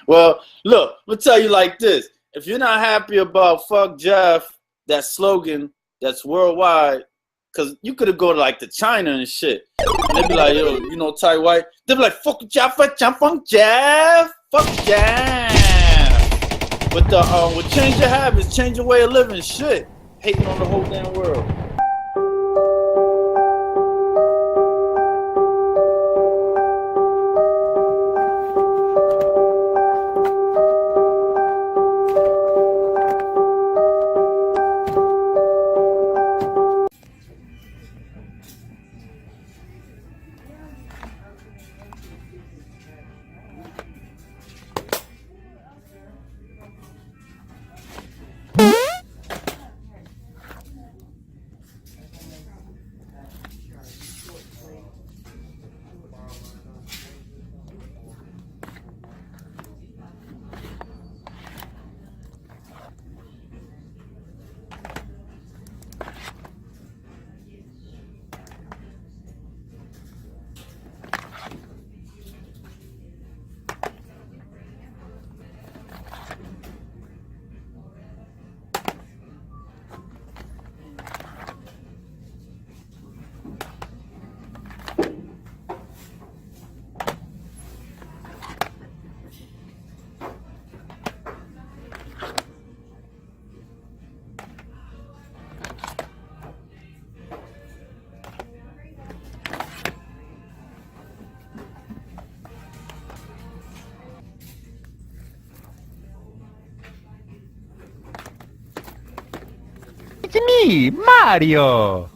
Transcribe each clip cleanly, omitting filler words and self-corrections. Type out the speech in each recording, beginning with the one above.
Well, look, I'm gonna tell you like this. If you're not happy about fuck Jeff, that slogan that's worldwide, because you could have gone like to China and shit. And they'd be like, yo, you know, Ty White. They'd be like, fuck Jeff, fuck Jeff, fuck Jeff. But with change your habits, change your way of living, shit. Hating on the whole damn world. It's me, Mario!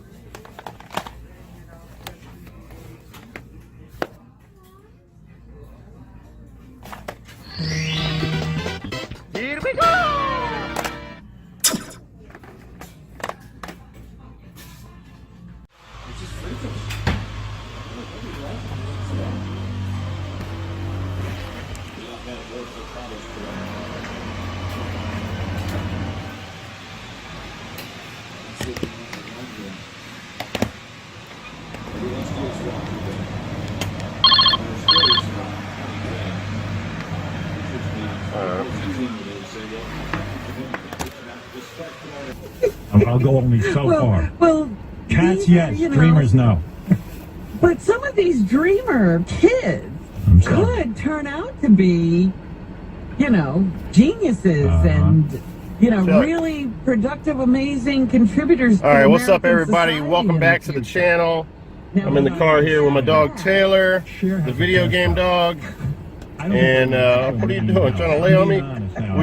Here we go! I'll go only so far. Well, Cats, yes. Dreamers, no. But some of these dreamer kids could turn out to be, geniuses and, really productive, amazing contributors. All right, what's up, everybody? Welcome back to the channel. I'm in the car here with my dog Taylor, the video game dog. And what are you doing? Trying to lay on me?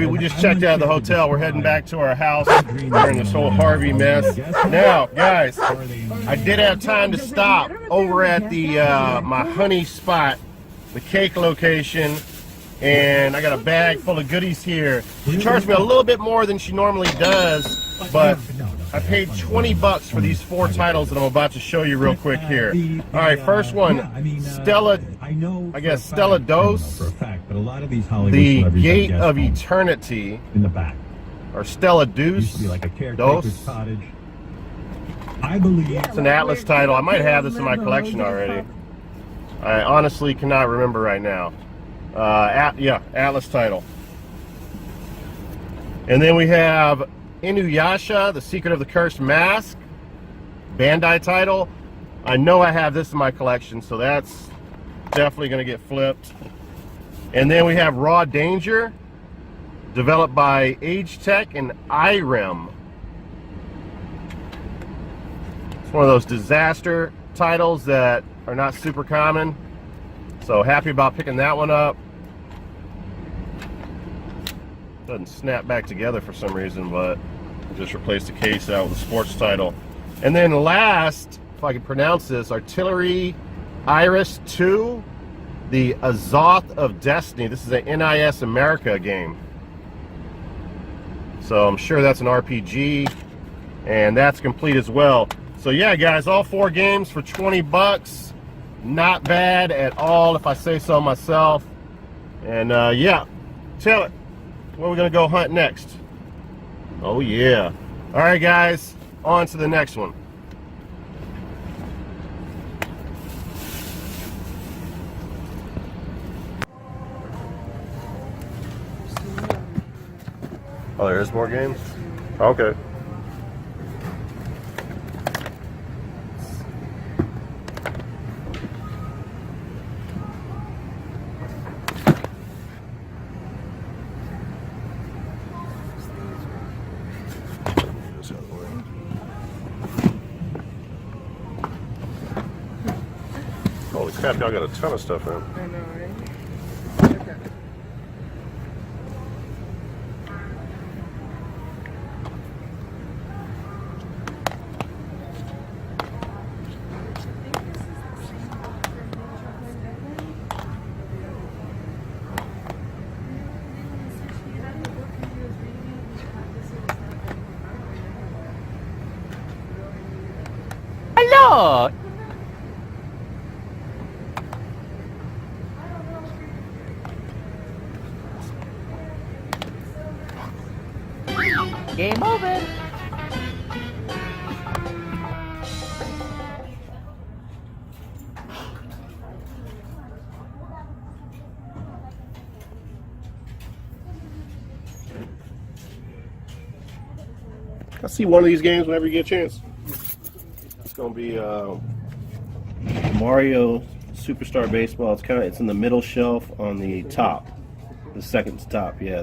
We just checked out of the hotel. We're heading back to our house during this whole Harvey mess. Now, guys, I did have time to stop over at the my honey spot, the cake location, and I got a bag full of goodies here. She charged me a little bit more than she normally does, but I paid $20 for these 4 titles that I'm about to show you real quick here. All right, first one, Stella Dos, the Gate of Eternity, In the back. or Stella Deuce, Dos. I believe It's an Atlas title. I might have this in my collection already. I honestly cannot remember right now. Yeah, Atlas title. And then we have Inuyasha, The Secret of the Cursed Mask, Bandai title. I know I have this in my collection, so that's definitely going to get flipped. And then we have Raw Danger, developed by Age Tech and IREM. It's one of those disaster titles that are not super common, so happy about picking that one up. Doesn't snap back together for some reason, but I just replaced the case out with a sports title. And then last, if I can pronounce this, Artillery Iris 2, the Azoth of Destiny. This is an NIS America game. So I'm sure that's an RPG, and that's complete as well. So yeah, guys, all 4 games for $20. Not bad at all, if I say so myself. And yeah, Taylor, where are we gonna go hunt next? Oh yeah. All right, guys, on to the next one. Oh, there is more games? Okay. Holy crap, y'all got a ton of stuff in. I know, right? Okay. Hello! Game over. I'll see one of these games whenever you get a chance. It's gonna be Mario Superstar Baseball. It's in the middle shelf on the top, the second to top. Yeah,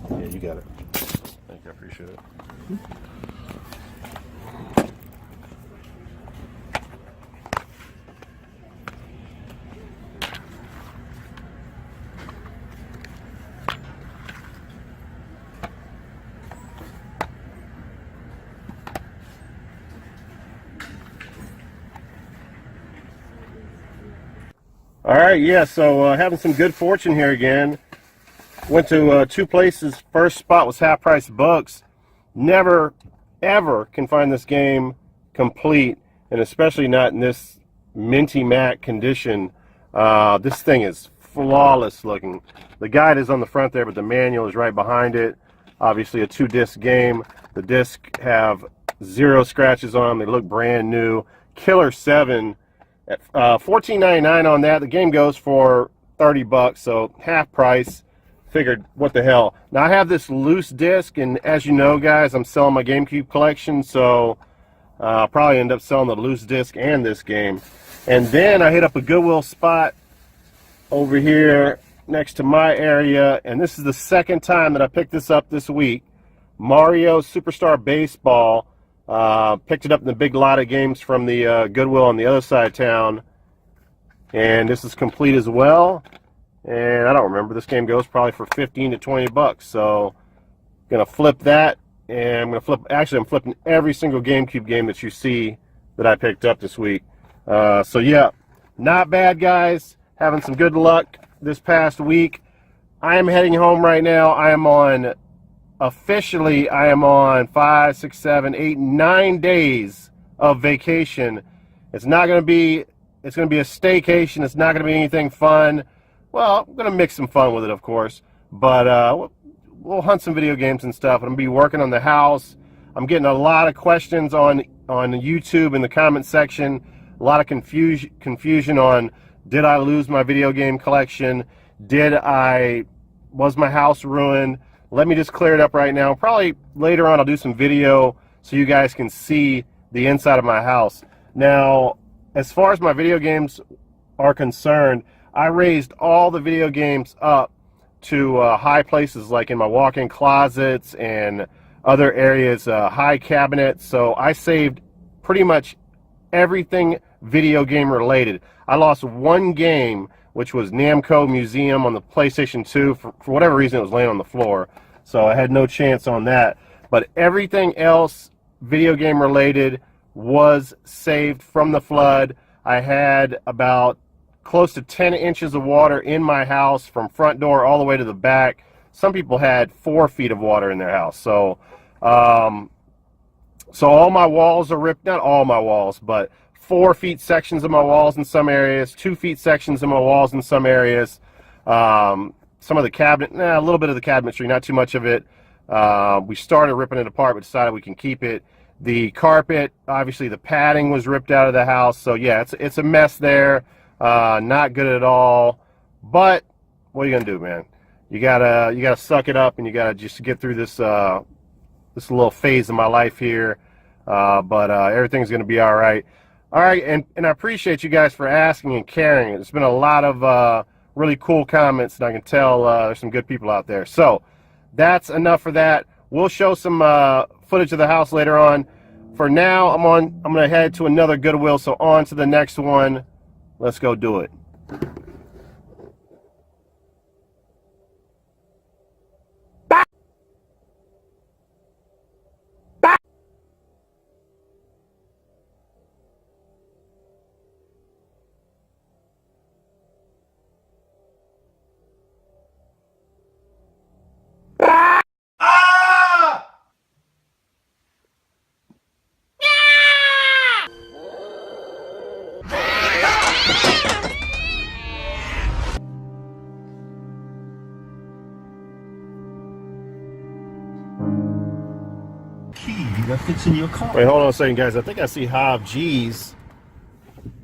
yeah, you got it. Thank you, I appreciate it. All right, yeah, so having some good fortune here again. Went to two places. First spot was Half Price Books. Never, ever can find this game complete, and especially not in this minty matte condition. This thing is flawless looking. The guide is on the front there, but the manual is right behind it. Obviously a 2-disc game. The discs have 0 scratches on them. They look brand new. Killer 7. At $14.99 on that. The game goes for 30 bucks, so half price. Figured, what the hell. Now I have this loose disc, and as you know, guys, I'm selling my GameCube collection, so I'll probably end up selling the loose disc and this game. And then I hit up a Goodwill spot over here next to my area, and this is the second time that I picked this up this week. Mario Superstar Baseball. Picked it up in the big lot of games from the Goodwill on the other side of town, and this is complete as well. And I don't remember, this game goes probably for 15 to 20 bucks. So gonna flip that, and I'm gonna flip. Actually, I'm flipping every single GameCube game that you see that I picked up this week. So yeah, not bad, guys. Having some good luck this past week. I am heading home right now. Officially, I am on 5, 6, 7, 8, 9 days of vacation. It's not going to be, it's going to be a staycation. It's not going to be anything fun. Well, I'm going to mix some fun with it, of course. But we'll hunt some video games and stuff. I'm going to be working on the house. I'm getting a lot of questions on YouTube in the comment section. A lot of confusion on, did I lose my video game collection? Was my house ruined? Let me just clear it up right now. Probably later on I'll do some video so you guys can see the inside of my house. Now, as far as my video games are concerned, I raised all the video games up to high places, like in my walk-in closets and other areas, high cabinets. So I saved pretty much everything video game related. I lost one game, which was Namco Museum on the PlayStation 2. For whatever reason, it was laying on the floor, so I had no chance on that. But everything else video game related was saved from the flood. I had about close to 10 inches of water in my house from front door all the way to the back. Some people had 4 feet of water in their house. So all my walls are ripped. Not all my walls, but 4 feet sections of my walls in some areas, 2 feet sections of my walls in some areas. Some of the cabinet, a little bit of the cabinetry, not too much of it. We started ripping it apart, but decided we can keep it. The carpet, obviously the padding was ripped out of the house. So yeah, it's a mess there. Not good at all. But what are you gonna do, man? you gotta suck it up, and you gotta just get through this this little phase of my life here. But everything's gonna be all right. All right, and I appreciate you guys for asking and caring. There's been a lot of really cool comments, and I can tell there's some good people out there. So that's enough for that. We'll show some footage of the house later on. For now, I'm gonna head to another Goodwill. So on to the next one. Let's go do it. That fits in your car. Wait, hold on a second, guys. I think I see Hob G's,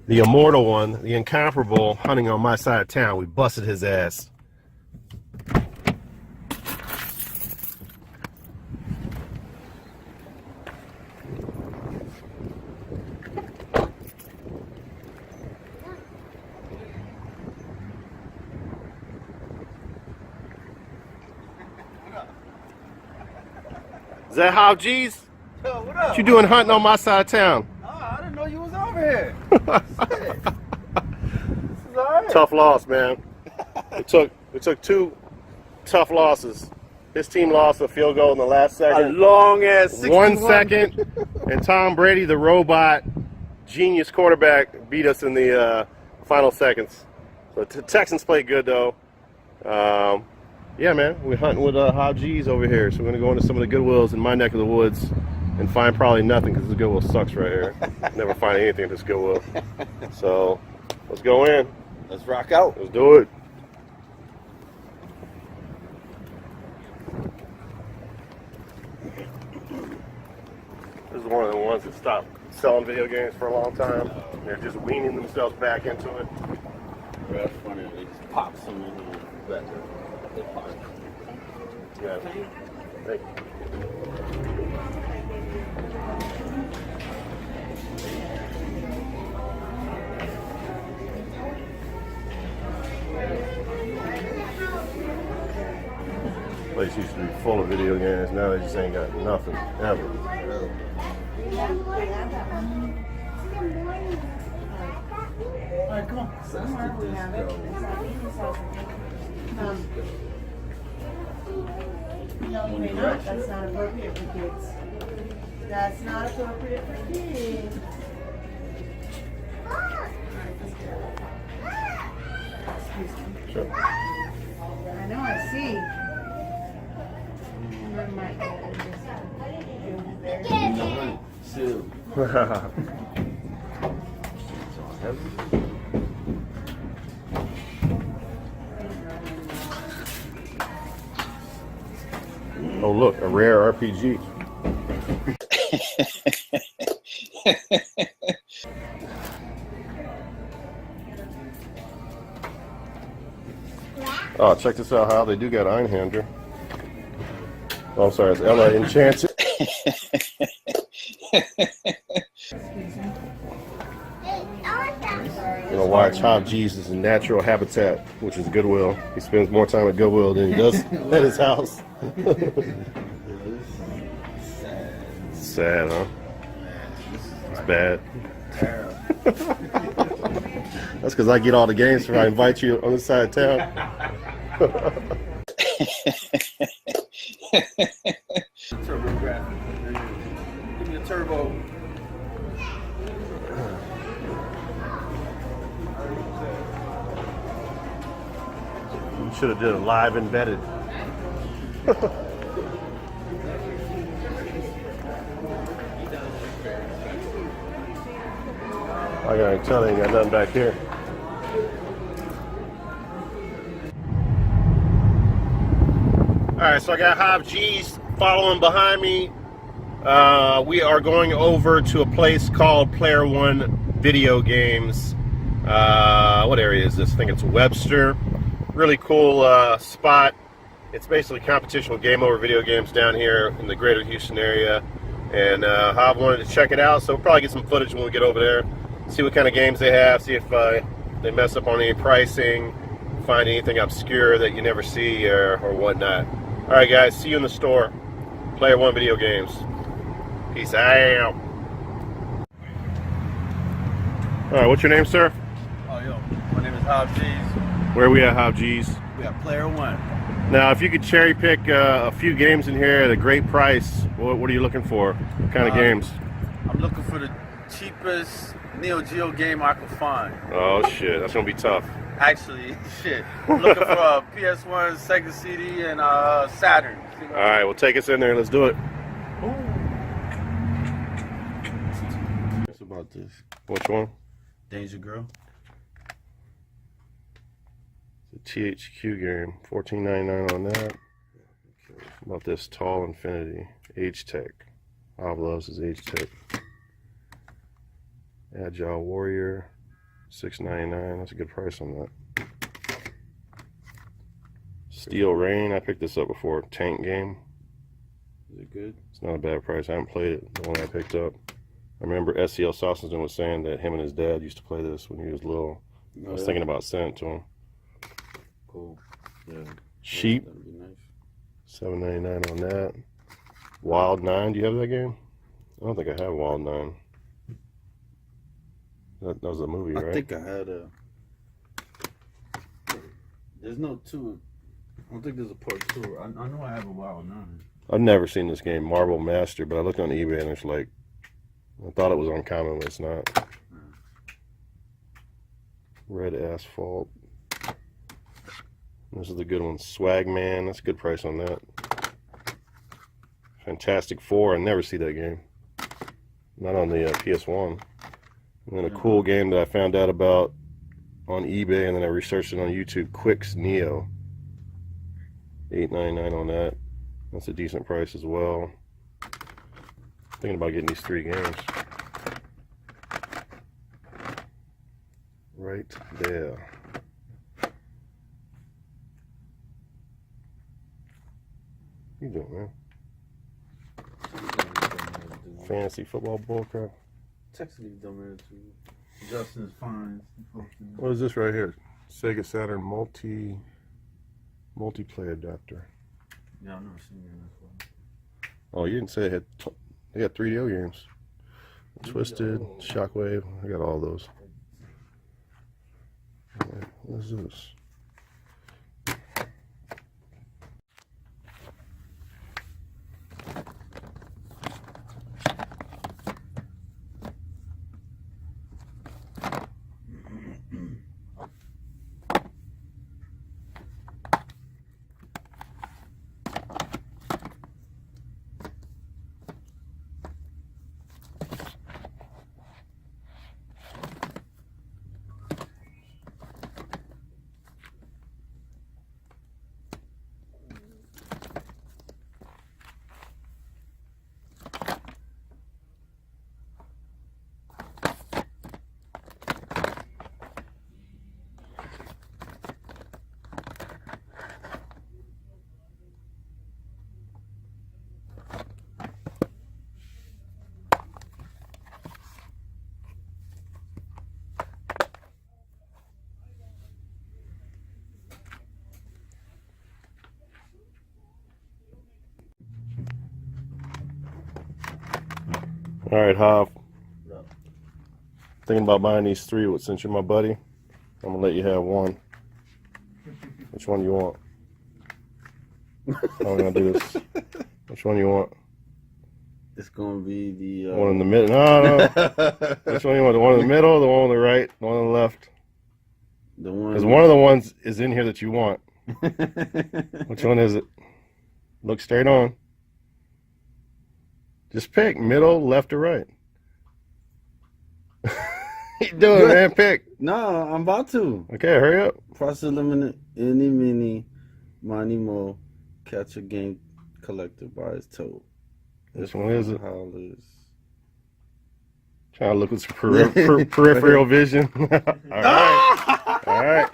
the immortal one, the incomparable, hunting on my side of town. We busted his ass. Is that Hob G's? Yo, what up? What you doing hunting on my side of town? Oh, I didn't know you was over here. Shit. This is all right. Tough loss, man. We took two tough losses. His team lost a field goal in the last A second. long ass 61. 1 second. And Tom Brady, the robot, genius quarterback, beat us in the final seconds. So the Texans played good, though. Yeah, man, we're hunting with Hob G's over here. So we're going to go into some of the Goodwills in my neck of the woods and find probably nothing because this Goodwill sucks right here. Never find anything at this Goodwill. So let's go in. Let's rock out. Let's do it. This is one of the ones that stopped selling video games for a long time. They're just weaning themselves back into it. That's funny. They just pop some in here. Better. They pop. Yeah. Thank you. Place used to be full of video games. Now they just ain't got nothing ever. Alright, come on. Somewhere we have it. It's at Amy's house, I think. No, you may not. That's not appropriate for kids. That's not appropriate for kids. Excuse me. Sure. I know, I see. Where might go there? Two. Oh, look, a rare RPG. Oh, check this out, how they do got Einhander. Oh, I'm sorry, it's Ella Enchanted. You know, watch Hob G's is a natural habitat, which is Goodwill. He spends more time at Goodwill than he does at his house. Sad, huh? It's bad. That's because I get all the games before I invite you on this side of town. Turbo graphic. Give me a turbo. You should have did a live embedded. I gotta tell you, ain't got nothing back here. Alright, so I got Hob G's following behind me. We are going over to a place called Player One Video Games. What area is this? I think it's Webster. Really cool spot. It's basically competition game over video games down here in the greater Houston area. And Hob wanted to check it out, so we'll probably get some footage when we get over there. See what kind of games they have, see if they mess up on any pricing, find anything obscure that you never see or whatnot. Alright guys, see you in the store. Player One Video Games. Peace out. Alright, what's your name, sir? Oh, yo, my name is Hob G's. Where are we at, Hob G's? We got Player One. Now, if you could cherry pick a few games in here at a great price, what are you looking for? What kind of games? I'm looking for the cheapest Neo Geo game I could find. Oh shit, that's gonna be tough. Actually, shit. I'm looking for a PS1, Sega CD, and Saturn. Alright, well take us in there, let's do it. What's about this? Which one? Danger Girl. It's a THQ game, $14.99 on that. About this Tall Infinity, Age Tech. Hob loves his Age Tech. Agile Warrior, $6.99. That's a good price on that. Steel Rain, I picked this up before. Tank game. Is it good? It's not a bad price. I haven't played it. The one I picked up. I remember SCL Sausenden was saying that him and his dad used to play this when he was little. I was thinking about sending it to him. Cool. Yeah. Sheep. That'd be nice. $7.99 on that. Wild 9, do you have that game? I don't think I have Wild 9. That was a movie, right? I think I had a. There's no 2. I don't think there's a part 2. I know I have a Wild 9. I've never seen this game, Marble Master, but I looked on eBay and it's like, I thought it was uncommon, but it's not. Red Asphalt. This is the good one. Swag Man, that's a good price on that. Fantastic Four, I never see that game. Not on the PS1. And then a cool game that I found out about on eBay and then I researched it on YouTube, Quicks Neo. $8.99 on that. That's a decent price as well. Thinking about getting these 3 games. Right there. What you doing, man? Fantasy football bullcrap. Text me, dumbass. Justin's fine. What is this right here? Sega Saturn multiplayer adapter. Yeah, I've never seen that. Oh, you didn't say they got 3DO games. Twisted, Shockwave, I got all those. What is this? All right, Hob. Thinking about buying these 3, since you're my buddy. I'm gonna let you have one. Which one you want? How are we gonna do this? Which one you want? It's gonna be the one in the middle. No. Which one you want? The one in the middle, the one on the right, the one on the left? The one. Because one of the ones is in here that you want. Which one is it? Look straight on. Just pick middle, left, or right. You doing, man? Pick. No, I'm about to. Okay, hurry up. Process eliminate any mini, money mo, catch a game collector by its toe. Which one is it? How it is. Trying to look with some peripheral vision. All right. All right.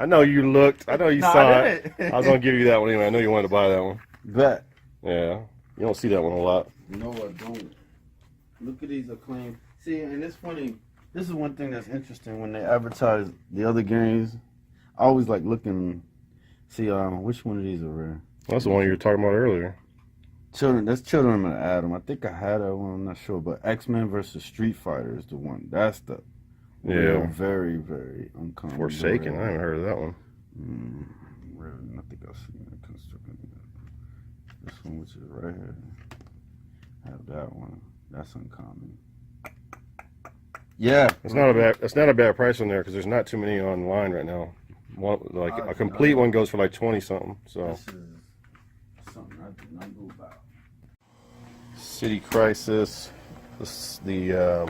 I know you looked. I know you Nah, saw I it. didn't. I was gonna give you that one anyway. I know you wanted to buy that one. Bet. Yeah, you don't see that one a lot. No, I don't. Look at these acclaim. See, and it's funny. This is one thing that's interesting when they advertise the other games. I always like looking. See, which one of these are rare? That's the one you were talking about earlier. Children. That's Children of Adam. I think I had that one. I'm not sure, but X-Men versus Street Fighter is the one. That's the real, very, very uncommon. Forsaken. I haven't heard of that one. I think I've seen it. This one, which is right here. I have that one. That's uncommon. Yeah, It's not a bad. It's not a bad price on there because there's not too many online right now. One, like a complete one goes for like 20 something. So. This is something I did not know about. City Crisis, the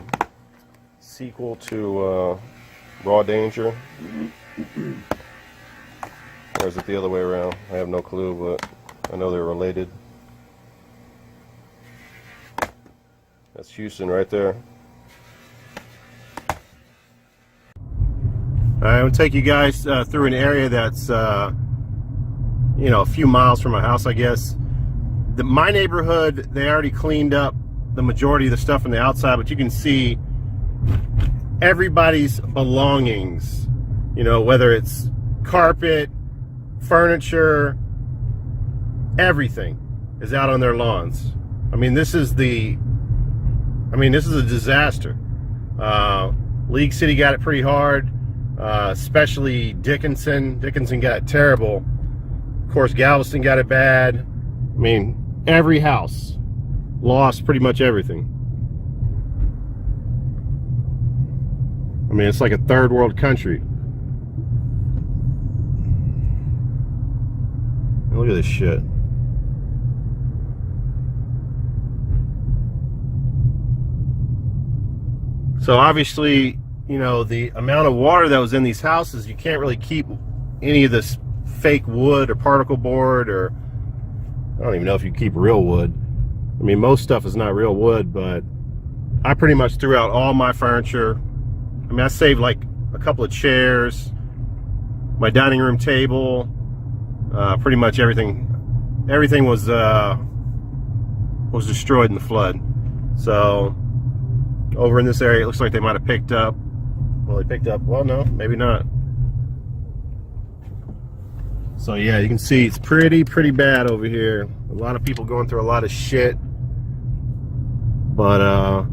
sequel to Raw Danger. Or is it the other way around? I have no clue, but I know they're related. That's Houston right there. I'm going to take you guys through an area that's, a few miles from my house, I guess. My neighborhood, they already cleaned up the majority of the stuff on the outside, but you can see everybody's belongings, whether it's carpet, furniture, everything is out on their lawns. This is a disaster. League City got it pretty hard, especially Dickinson. Dickinson got it terrible. Of course, Galveston got it bad. Every house lost pretty much everything. It's like a third world country. Look at this shit. So obviously, the amount of water that was in these houses, you can't really keep any of this fake wood or particle board, or I don't even know if you keep real wood. Most stuff is not real wood, but I pretty much threw out all my furniture. I saved like a couple of chairs, my dining room table, pretty much everything. Everything was destroyed in the flood. So over in this area, it looks like they might have picked up. Well, no, maybe not. So yeah, you can see it's pretty bad over here. A lot of people going through a lot of shit. But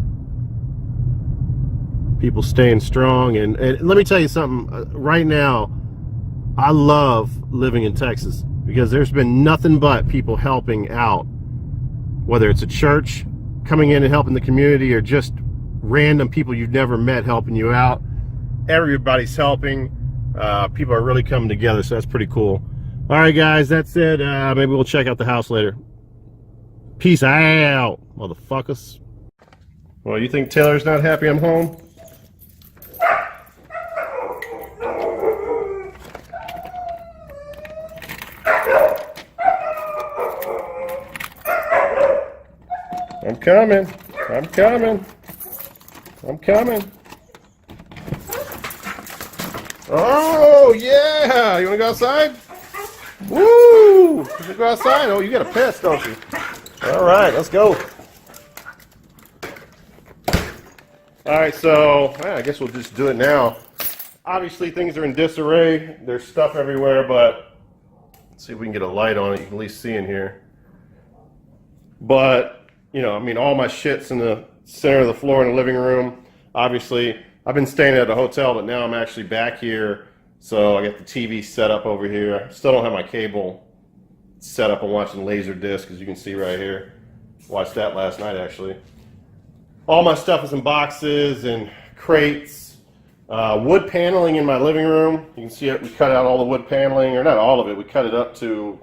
people staying strong. And let me tell you something. Right now, I love living in Texas because there's been nothing but people helping out. Whether it's a church coming in and helping the community, or just random people you've never met helping you out. Everybody's helping. People are really coming together, so that's pretty cool. All right, guys, that's it. Maybe we'll check out the house later. Peace out, motherfuckers. Well, you think Taylor's not happy I'm home? I'm coming. I'm coming. I'm coming. Oh, yeah. You want to go outside? Woo! You want to go outside? Oh, you got a piss, don't you? All right, let's go. All right, so I guess we'll just do it now. Obviously, things are in disarray. There's stuff everywhere, but let's see if we can get a light on it. You can at least see in here. But, all my shit's in the center of the floor in the living room. Obviously, I've been staying at a hotel, but now I'm actually back here. So I got the TV set up over here. I still don't have my cable set up. I'm watching Laserdisc, as you can see right here. Watched that last night, actually. All my stuff is in boxes and crates. Wood paneling in my living room. You can see it. We cut out all the wood paneling, or not all of it. We cut it up to,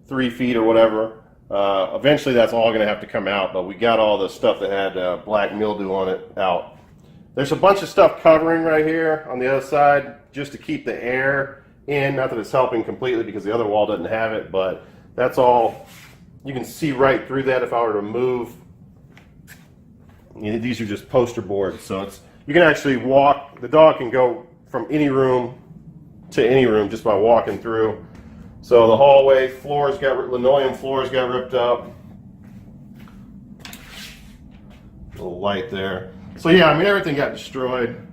3 feet or whatever. Eventually that's all going to have to come out, but we got all the stuff that had black mildew on it out. There's a bunch of stuff covering right here on the other side just to keep the air in. Not that it's helping completely because the other wall doesn't have it, but that's all. You can see right through that if I were to move. These are just poster boards, so you can actually walk. The dog can go from any room to any room just by walking through. So the hallway floors linoleum floors got ripped up. A little light there. So yeah, I mean, everything got destroyed.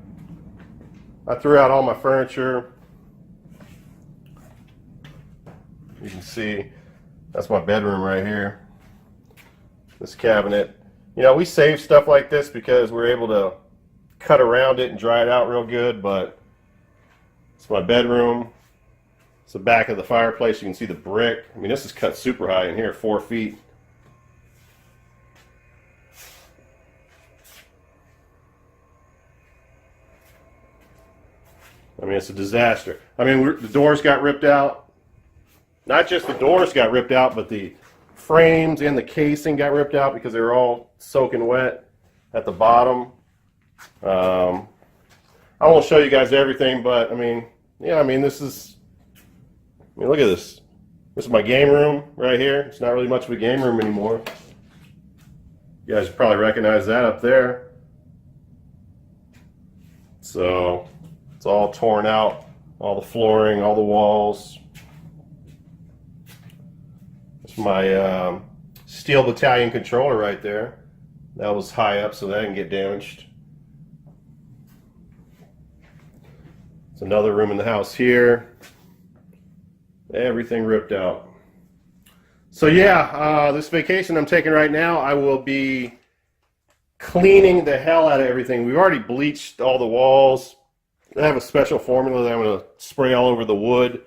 I threw out all my furniture. You can see that's my bedroom right here. This cabinet. You know, we save stuff like this because we're able to cut around it and dry it out real good, but it's my bedroom. It's the back of the fireplace. You can see the brick. I mean, this is cut super high in here, 4 feet. I mean, it's a disaster. I mean, the doors got ripped out. Not just the doors got ripped out, but the frames and the casing got ripped out because they were all soaking wet at the bottom. I won't show you guys everything, but I mean, yeah, I mean, this is, I mean, look at this. This is my game room right here. It's not really much of a game room anymore. You guys probably recognize that up there. So it's all torn out, all the flooring, all the walls. It's my steel battalion controller right there. That was high up, so that didn't get damaged. It's another room in the house here. Everything ripped out. So yeah, this vacation I'm taking right now, I will be cleaning the hell out of everything. We've already bleached all the walls. I have a special formula that I'm going to spray all over the wood.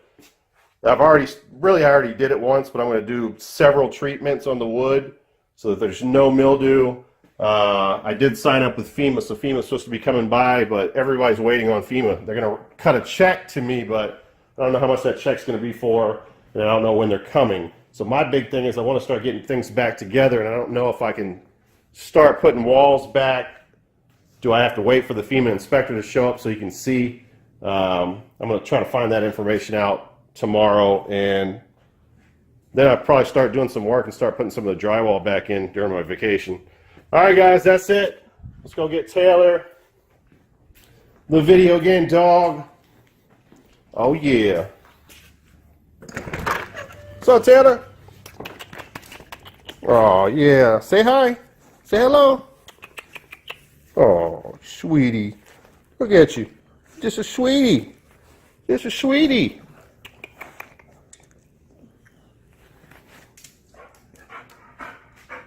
I already did it once, but I'm going to do several treatments on the wood so that there's no mildew. I did sign up with FEMA, so FEMA's supposed to be coming by, but everybody's waiting on FEMA. They're going to cut a check to me, but I don't know how much that check's going to be for, and I don't know when they're coming. So my big thing is I want to start getting things back together, and I don't know if I can start putting walls back. Do I have to wait for the FEMA inspector to show up so you can see? I'm going to try to find that information out tomorrow, and then I'll probably start doing some work and start putting some of the drywall back in during my vacation. All right, guys, that's it. Let's go get Taylor, the video game dog. Oh, yeah. What's up, Taylor? Oh, yeah. Say hi. Say hello. Oh, sweetie. Look at you. Just a sweetie. Just a sweetie.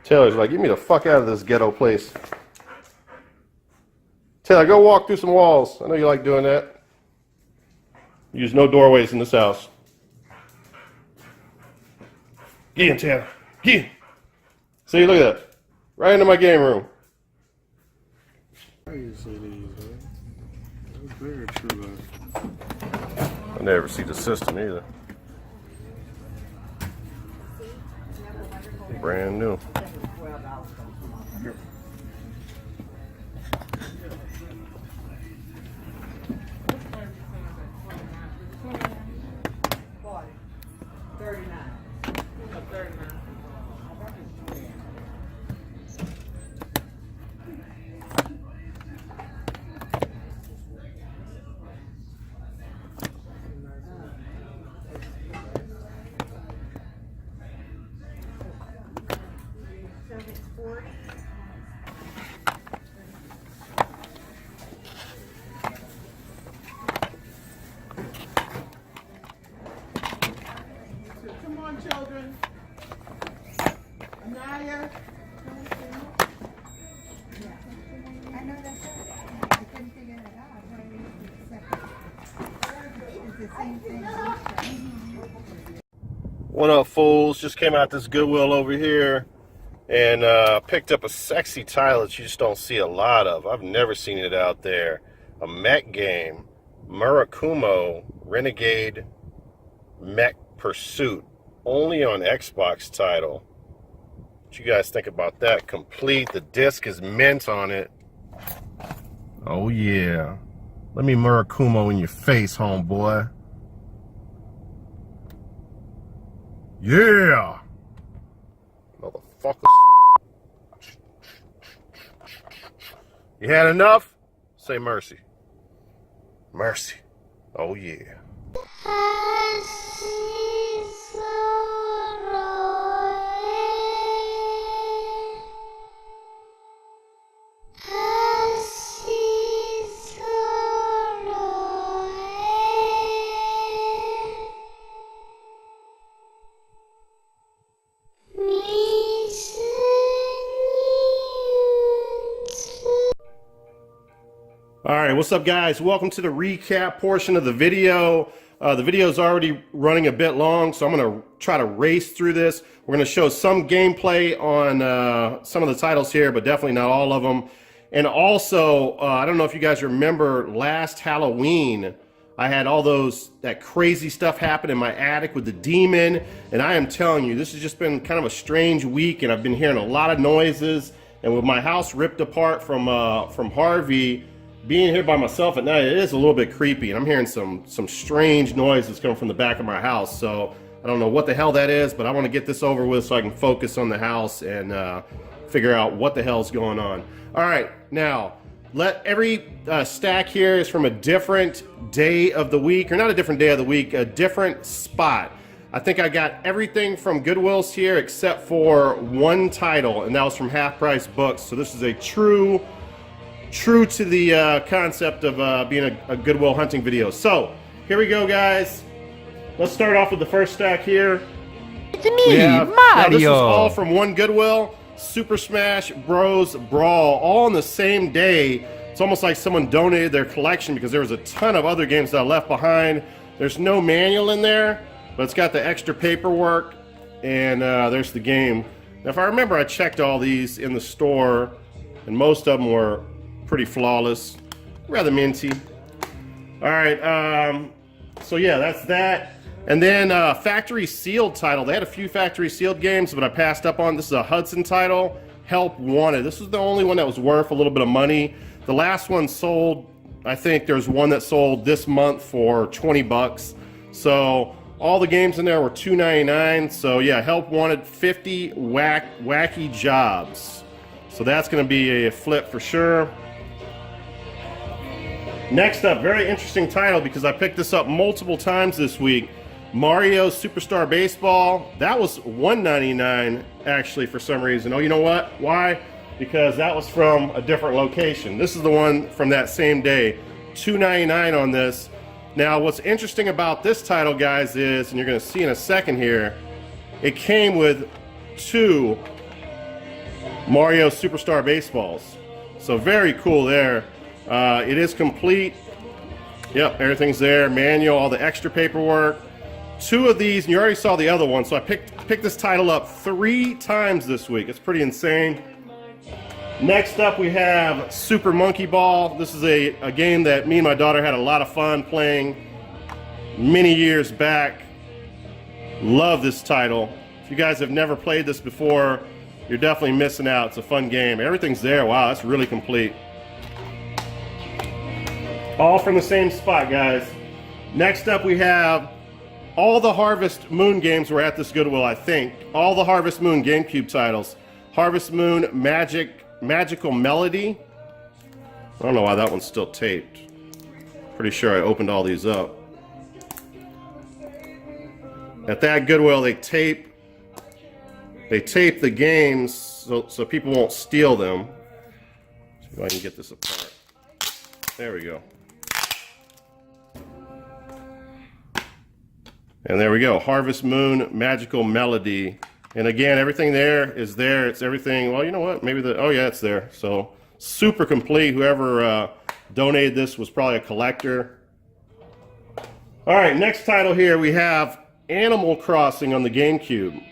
Taylor's like, get me the fuck out of this ghetto place. Taylor, go walk through some walls. I know you like doing that. Use no doorways in this house. Get in, Taylor. Get in. See, look at that. Right into my game room. I never see the system either. Brand new. Come on, children. Anaya. I know that's it. I couldn't figure it out. Why we accept it. It's the same thing. What up, fools? Just came out this Goodwill over here and picked up a sexy tile that you just don't see a lot of. I've never seen it out there. A mech game. Murakumo Renegade Mech Pursuit. Only on Xbox title. What you guys think about that? Complete. The disc is mint on it. Oh yeah. Let me Murakumo in your face, homeboy. Yeah. Motherfuckers. You had enough? Say mercy. Mercy. Oh yeah. All right, what's up, guys? Welcome to the recap portion of the video. The video is already running a bit long, so I'm going to try to race through this. We're going to show some gameplay on some of the titles here, but definitely not all of them. And also, I don't know if you guys remember last Halloween, I had all that crazy stuff happen in my attic with the demon. And I am telling you, this has just been kind of a strange week, and I've been hearing a lot of noises. And with my house ripped apart from Harvey, being here by myself at night, it is a little bit creepy, and I'm hearing some strange noises coming from the back of my house. So I don't know what the hell that is, but I want to get this over with so I can focus on the house and figure out what the hell's going on. All right, now every stack here is from a different day of the week, or not a different day of the week, a different spot. I think I got everything from Goodwill's here except for one title, and that was from Half Price Books. So this is a true to the concept of being a Goodwill hunting video. So here we go, guys. Let's start off with the first stack here. It's me, now, this is Mario. all from one Goodwill. Super Smash Bros. Brawl, all on the same day. It's almost like someone donated their collection because there was a ton of other games that I left behind. There's no manual in there, but it's got the extra paperwork, and there's the game. Now, if I remember, I checked all these in the store, and most of them were pretty flawless, rather minty. All right, so yeah, that's that. And then factory sealed title. They had a few factory sealed games, but I passed up on. This is a Hudson title, Help Wanted. This was the only one that was worth a little bit of money. The last one sold, I think there's one that sold this month for 20 bucks. So all the games in there were $2.99. So yeah, Help Wanted, 50 wacky jobs. So that's gonna be a flip for sure. Next up, very interesting title because I picked this up multiple times this week. Mario Superstar Baseball. That was $1.99 actually for some reason. Oh, you know what? Why? Because that was from a different location. This is the one from that same day. $2.99 on this. Now, what's interesting about this title, guys, is, and you're going to see in a second here, it came with 2 Mario Superstar Baseballs. So very cool there. It is complete. Yep, everything's there. Manual, all the extra paperwork. 2 of these, and you already saw the other one. So I picked this title up 3 times this week. It's pretty insane. Next up, we have Super Monkey Ball. This is a game that me and my daughter had a lot of fun playing many years back. Love this title. If you guys have never played this before, you're definitely missing out. It's a fun game. Everything's there. Wow, that's really complete. All from the same spot, guys. Next up, we have all the Harvest Moon games were at this Goodwill, I think. All the Harvest Moon GameCube titles. Harvest Moon Magical Melody. I don't know why that one's still taped. Pretty sure I opened all these up. At that Goodwill, they tape the games so people won't steal them. See if I can get this apart. There we go. And there we go, Harvest Moon Magical Melody. And again, everything there is there. It's everything, well, you know what? Maybe oh yeah, it's there. So super complete. Whoever donated this was probably a collector. All right, next title here, we have Animal Crossing on the GameCube.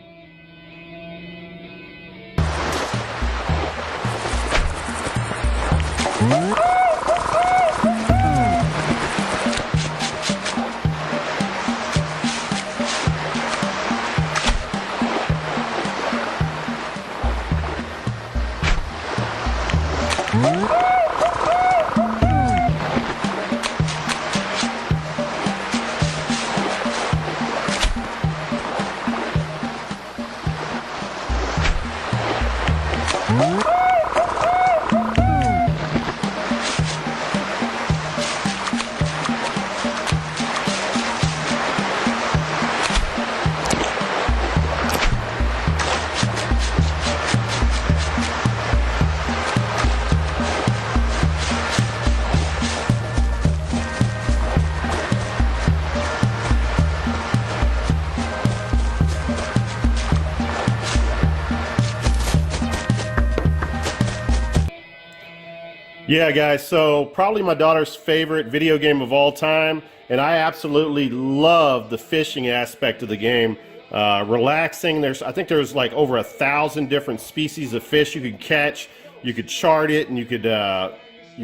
Yeah, guys, so probably my daughter's favorite video game of all time, and I absolutely love the fishing aspect of the game. Relaxing. I think there's like over 1,000 different species of fish you could catch. You could chart it, and you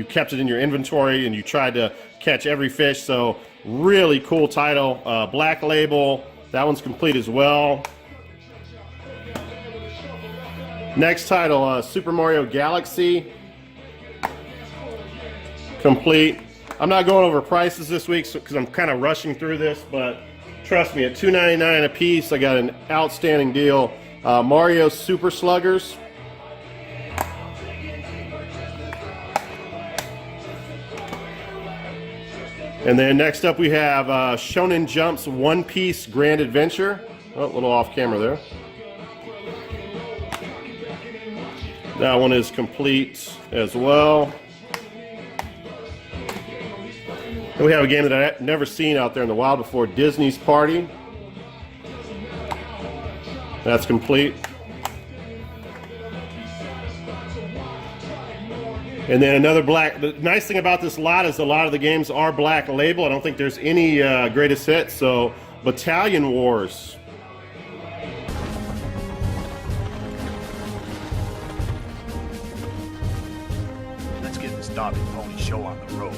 kept it in your inventory, and you tried to catch every fish. So really cool title. Black Label. That one's complete as well. Next title, Super Mario Galaxy. Complete. I'm not going over prices this week because I'm kind of rushing through this, but trust me, at $2.99 a piece, I got an outstanding deal. Mario Super Sluggers. And then next up we have Shonen Jump's One Piece Grand Adventure. Oh, a little off camera there. That one is complete as well. And we have a game that I've never seen out there in the wild before, Disney's Party. That's complete. And then another black. The nice thing about this lot is a lot of the games are Black Label. I don't think there's any greatest hits. So Battalion Wars. Let's get this dog and pony show on the road.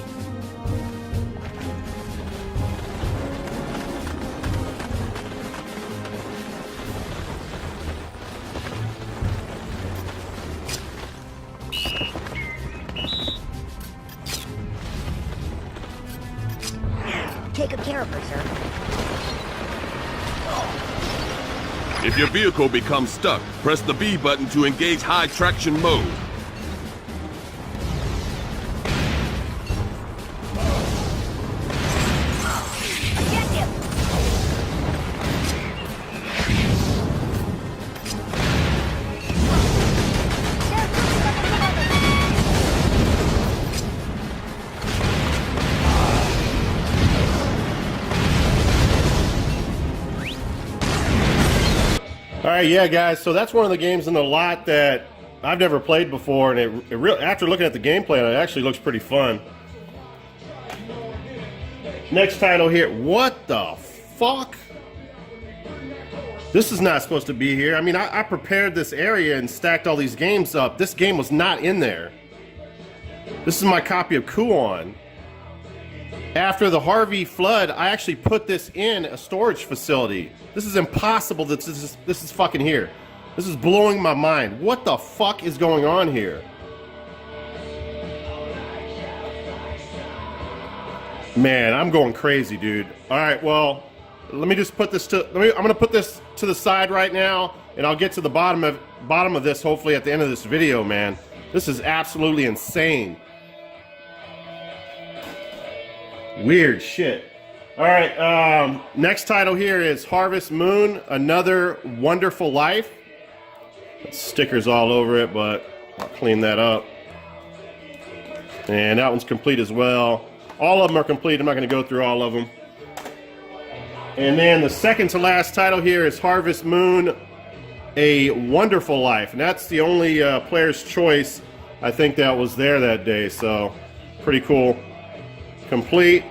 Taken care of her, sir. If your vehicle becomes stuck, press the B button to engage high traction mode. All right, yeah, guys. So that's one of the games in the lot that I've never played before, and it really, after looking at the gameplay, it actually looks pretty fun. Next title here. What the fuck? This is not supposed to be here. I mean, I prepared this area and stacked all these games up. This game was not in there. This is my copy of Kuon. After the Harvey flood, I actually put this in a storage facility. This is impossible that this is fucking here. This is blowing my mind. What the fuck is going on here? Man, I'm going crazy, dude. All right, well, let me just put this I'm gonna put this to the side right now, and I'll get to the bottom of this hopefully at the end of this video, man. This is absolutely insane. Weird shit. All right, next title here is Harvest Moon, Another Wonderful Life. Stickers all over it, but I'll clean that up. And that one's complete as well. All of them are complete. I'm not going to go through all of them. And then the second to last title here is Harvest Moon, A Wonderful Life. And that's the only player's choice I think that was there that day. So pretty cool. Complete.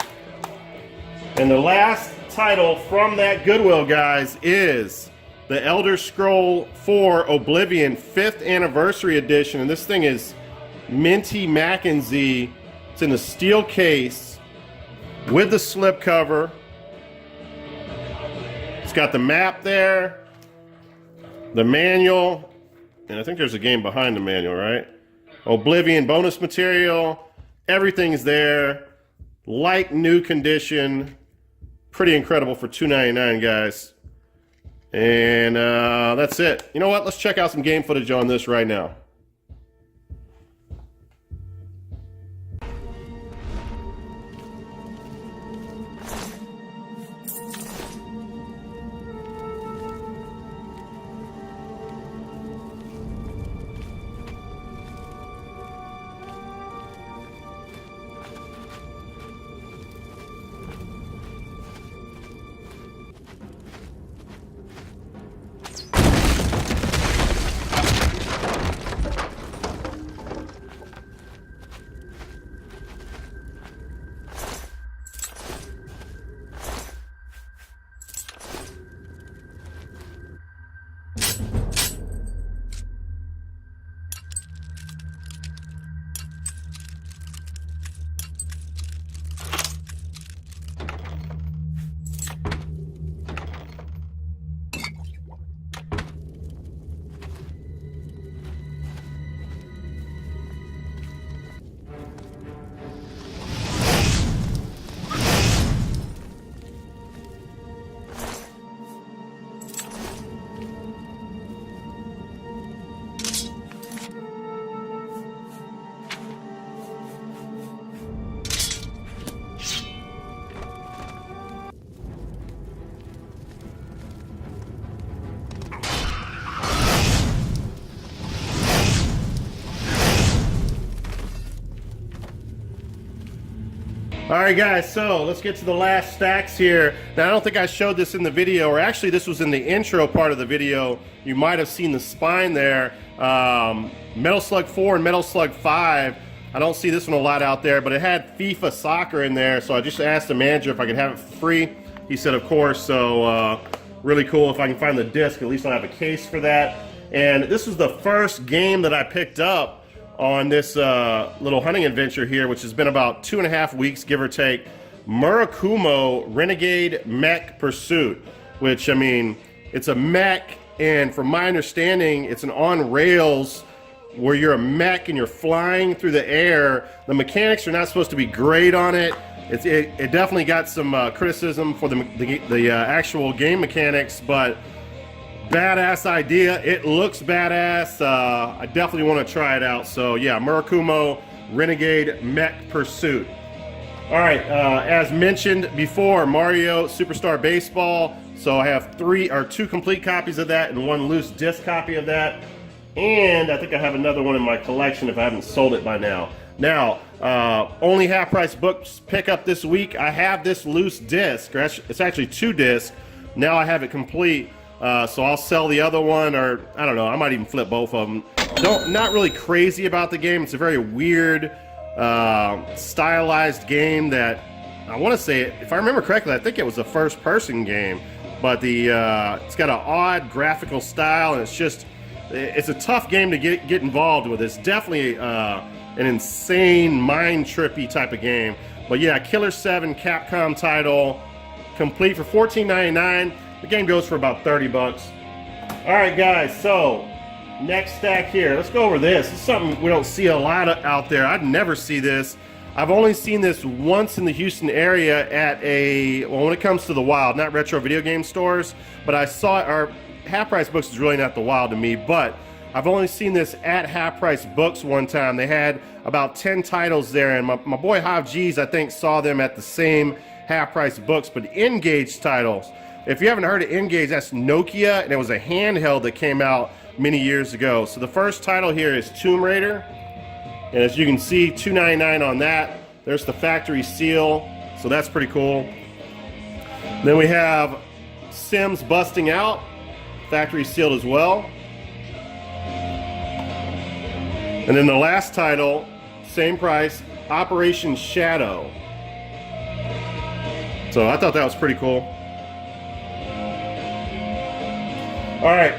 And the last title from that Goodwill, guys, is the Elder Scroll 4 Oblivion 5th Anniversary Edition. And this thing is minty Mackenzie. It's in a steel case with the slipcover. It's got the map there, the manual, and I think there's a game behind the manual, right? Oblivion bonus material. Everything's there. Like new condition. Pretty incredible for $2.99, guys. And that's it. You know what? Let's check out some game footage on this right now. All right, guys, so let's get to the last stacks here. Now, I don't think I showed this in the video, or actually this was in the intro part of the video. You might have seen the spine there. Metal Slug 4 and Metal Slug 5. I don't see this one a lot out there, but it had FIFA Soccer in there, so I just asked the manager if I could have it for free. He said, of course, so really cool. If I can find the disc, at least I'll have a case for that. And this was the first game that I picked up on this little hunting adventure here, which has been about 2.5 weeks, give or take. Murakumo Renegade Mech Pursuit, which, I mean, it's a mech, and from my understanding, it's an on-rails where you're a mech and you're flying through the air. The mechanics are not supposed to be great on it. It definitely got some criticism for the actual game mechanics, but badass idea. It looks badass. I definitely want to try it out. So yeah, Murakumo Renegade Mech Pursuit. All right, as mentioned before, Mario Superstar Baseball. So I have 2 complete copies of that and 1 loose disc copy of that. And I think I have another one in my collection if I haven't sold it by now. Now, only half-price books pick up this week. I have this loose disc. It's actually 2 discs. Now I have it complete. So I'll sell the other one, or I don't know, I might even flip both of them. Not really crazy about the game. It's a very weird, stylized game that, I want to say, if I remember correctly, I think it was a first-person game. But it's got an odd graphical style, and it's a tough game to get involved with. It's definitely an insane, mind-trippy type of game. But yeah, Killer 7 Capcom title, complete for $14.99. The game goes for about 30 bucks. All right, guys, so next stack here. Let's go over this. This is something we don't see a lot out there. I'd never see this. I've only seen this once in the Houston area at when it comes to the Wild, not retro video game stores, but I saw our Half Price Books is really not the Wild to me, but I've only seen this at Half Price Books one time. They had about 10 titles there, and my boy Hav G's, I think, saw them at the same Half Price Books, but N-Gage titles. If you haven't heard of N-Gage, that's Nokia, and it was a handheld that came out many years ago. So the first title here is Tomb Raider, and as you can see, $2.99 on that. There's the factory seal, so that's pretty cool. Then we have Sims Busting Out, factory sealed as well. And then the last title, same price, Operation Shadow. So I thought that was pretty cool. All right,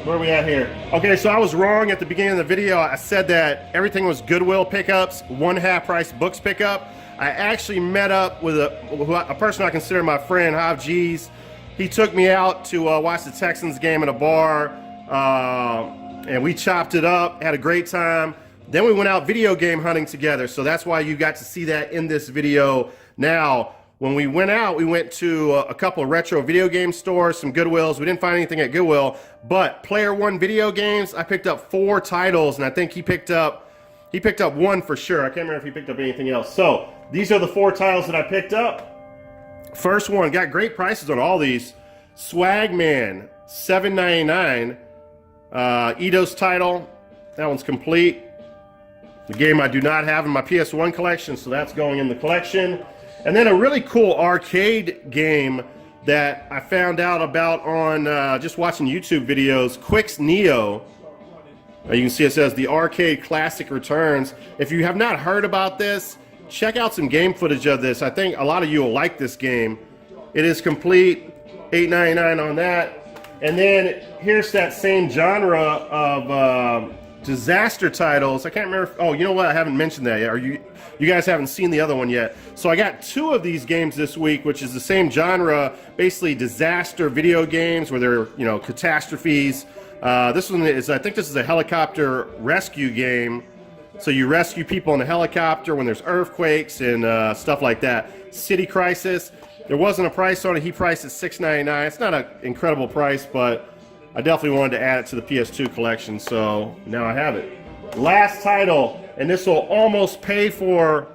where are we at here? Okay, so I was wrong at the beginning of the video. I said that everything was Goodwill pickups, 1 Half Price Books pickup. I actually met up with a person I consider my friend, Hav G's. He took me out to watch the Texans game at a bar, and we chopped it up, had a great time. Then we went out video game hunting together, so that's why you got to see that in this video. Now, when we went out, we went to a couple of retro video game stores, some Goodwills. We didn't find anything at Goodwill, but Player One Video Games, I picked up 4 titles, and I think he picked up 1 for sure. I can't remember if he picked up anything else. So these are the 4 titles that I picked up. First one, got great prices on all these. Swagman, $7.99. Eidos title, that one's complete. The game I do not have in my PS1 collection, so that's going in the collection. And then a really cool arcade game that I found out about on just watching YouTube videos, Quix Neo. You can see it says the Arcade Classic returns. If you have not heard about this, check out some game footage of this. I think a lot of you will like this game. It is complete, $8.99 on that. And then here's that same genre of disaster titles. I can't remember. Oh, you know what? I haven't mentioned that yet. Or you guys haven't seen the other one yet. So I got 2 of these games this week, which is the same genre, basically disaster video games where they're, you know, catastrophes. This one is, I think this is a helicopter rescue game. So you rescue people in a helicopter when there's earthquakes and stuff like that. City Crisis. There wasn't a price on it. He priced it $6.99. It's not an incredible price, but I definitely wanted to add it to the PS2 collection, so now I have it. Last title, and this will almost pay for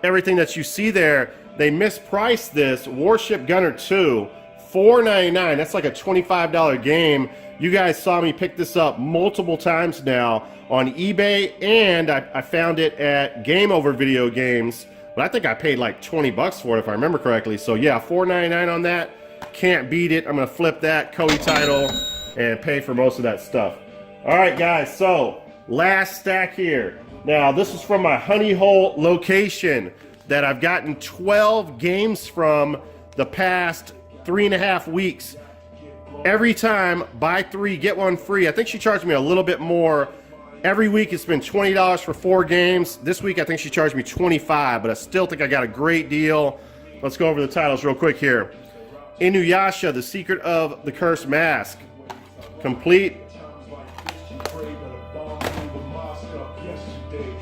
everything that you see there. They mispriced this, Warship Gunner 2, $4.99. That's like a $25 game. You guys saw me pick this up multiple times now on eBay, and I found it at Game Over Video Games but I think I paid like 20 bucks for it if I remember correctly. So yeah, $4.99 on that. Can't beat it. I'm gonna flip that Cody title and pay for most of that stuff. All right, guys, so last stack here. Now, this is from my honey hole location that I've gotten 12 games from the past 3.5 weeks. Every time, buy 3, get 1 free. I think she charged me a little bit more. Every week it's been $20 for 4 games. This week I think she charged me $25, but I still think I got a great deal. Let's go over the titles real quick here. Inuyasha, The Secret of the Cursed Mask. Complete.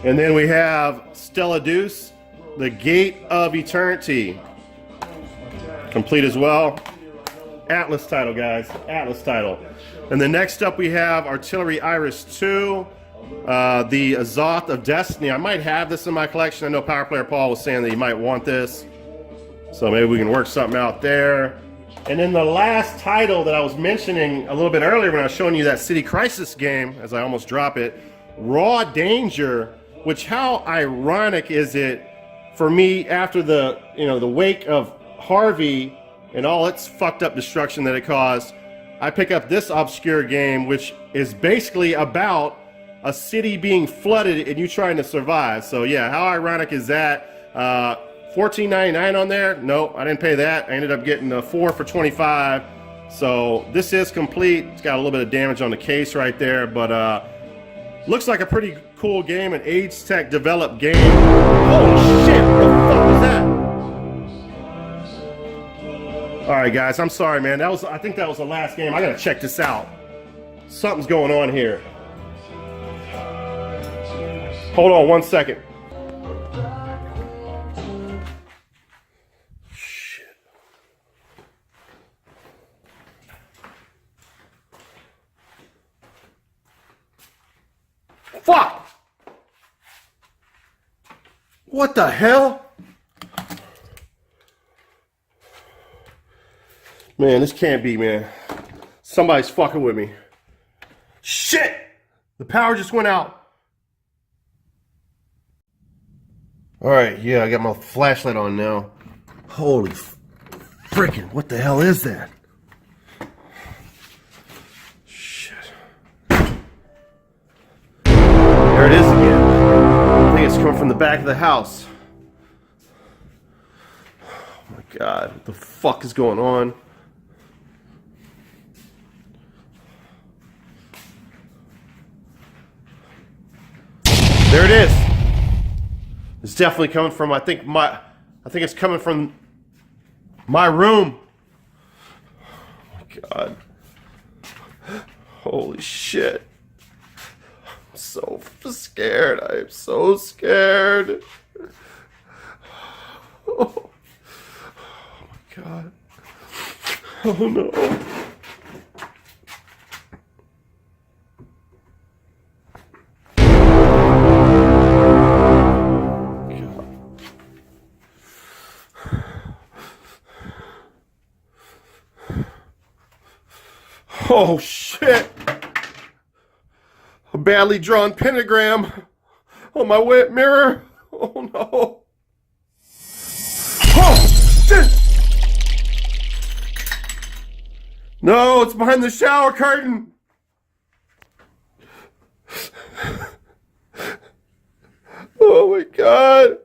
And then we have Stella Deuce, The Gate of Eternity. Complete as well. Atlas title, guys. Atlas title. And then next up we have Artillery Iris 2, the Azoth of Destiny. I might have this in my collection. I know Power Player Paul was saying that he might want this. So maybe we can work something out there. And then the last title that I was mentioning a little bit earlier when I was showing you that City Crisis game, as I almost drop it, Raw Danger, which how ironic is it for me after the, the wake of Harvey and all its fucked up destruction that it caused, I pick up this obscure game, which is basically about a city being flooded and you trying to survive. So yeah, how ironic is that? $14.99 on there? Nope, I didn't pay that. I ended up getting a 4 for $25. So this is complete. It's got a little bit of damage on the case right there, but looks like a pretty cool game, an Age Tech developed game. Holy shit, what the fuck was that? All right, guys, I'm sorry, man. I think that was the last game. I gotta check this out. Something's going on here. Hold on 1 second. Shit. Fuck! What the hell? Man, this can't be, man. Somebody's fucking with me. Shit! The power just went out. Alright, yeah, I got my flashlight on now. Holy frickin', what the hell is that? Shit. There it is again. I think it's coming from the back of the house. Oh my god, what the fuck is going on? There it is. It's definitely coming from, I think it's coming from my room. Oh my god. Holy shit. I'm so scared. I am so scared. Oh my god. Oh no. Oh shit! A badly drawn pentagram on my wet mirror. Oh no! Oh shit! No, it's behind the shower curtain. Oh my god!